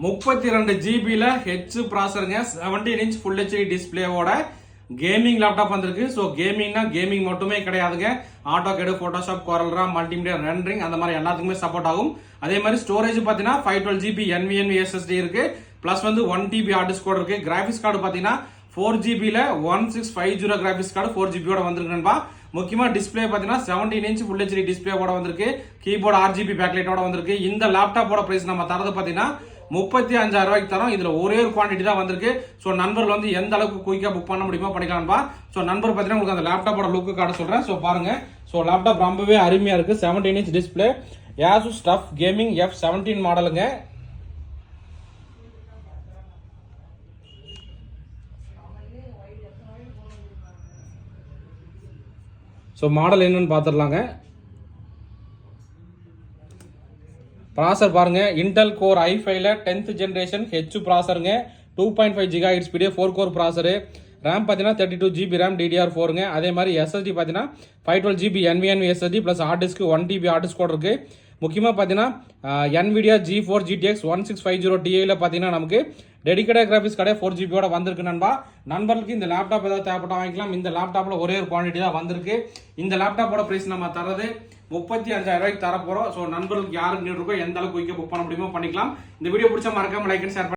32 ஜிபில ஹெச் ப்ராசருங்க 17 inch full HD டிஸ்பிளேவோட கேமிங் லேப்டாப் வந்திருக்கு. ஸோ கேமிங்னா கேமிங் மட்டுமே கிடையாதுங்க, AutoCAD, Photoshop, CorelDRAW, multimedia, rendering அந்த மாதிரி எல்லாத்துக்குமே சப்போர்ட் ஆகும். அதே மாதிரி ஸ்டோரேஜ் பார்த்தீங்கன்னா 512 ஜிபி NVMe SSD இருக்கு, பிளஸ் வந்து 1 TB ஹார்ட் டிஸ்க் இருக்கு. கிராபிக்ஸ் கார்டு பார்த்தீங்கன்னா 4 ஜிபில 1650 கிராபிக்ஸ் கார்டு 4 ஜிபியோட வந்திருக்கு. முக்கியமா டிஸ்பிளே பார்த்தீங்கன்னா 17 இன்ச் ஃபுல் ஹெச்டி டிஸ்பிளேவோட வந்திருக்கு. கீபோர்டு RGB பேக்லைட்டோட வந்திருக்கு. இந்த லேப்டாப்போட பிரைஸ் நம்ம தரது பார்த்தீங்கன்னா 35,000 ரூபாய்க்கு தரோம். இதுல ஒரே ஒரு குவான்டிட்டி தான் வந்திருக்கு. ஸோ நண்பர்கள் வந்து எந்த அளவுக்கு குயிக்கா புக் பண்ண முடியுமோ பண்ணிக்கலாம்பா. ஸோ நண்பர் பார்த்தீங்கன்னா உங்களுக்கு அந்த லேப்டாப்போட லுக்கு கார்டு சொல்றேன். ஸோ பாருங்க, ஸோ லேப்டாப் ரொம்பவே அருமையா இருக்கு. 17 inch display, Asus TUF Gaming F17 மாடலுங்க. ஸோ மாடல் என்னன்னு பார்த்துடலாங்க. ப்ராசர் பாருங்க, இன்டெல் கோர் i5ல 10th ஜெனரேஷன் ஹெச் ப்ராசருங்க, 2.5 GHz speed, 4 core processor. RAM பார்த்தீங்கன்னா 32 GB ரேம் DDR4ங்க. அதே மாதிரி SSD பார்த்தீங்கன்னா 512 GB NVMe SSD plus hard disk 1 TB hard disk இருக்கு. முக்கியமாக பார்த்தீங்கன்னா NVIDIA G4 GTX 1650 Tiல பார்த்தீங்கன்னா நமக்கு டெடிகேட்டட் கிராபிக்ஸ் கடை 4 ஜிபியோட வந்திருக்கு நண்பா. நண்பர்களுக்கு இந்த லேப்டாப் ஏதாவது தேவைப்பட்டா வாங்கிக்கலாம். இந்த லேப்டாப்ல ஒரே ஒரு குவான்டிட்டி தான் வந்திருக்கு. இந்த லேப்டாப்போட பிரைஸ் நம்ம தரது 35,000 ரூபாய்க்கு தர போறோம். ஸோ நண்பர்களுக்கு யாருக்கு நீட் இருக்கோ எந்த அளவுக்கு குயிக்கா புக் பண்ண முடியுமோ பண்ணிக்கலாம். இந்த வீடியோ பிடிச்ச மறக்காம லைக் அண்ட் ஷேர்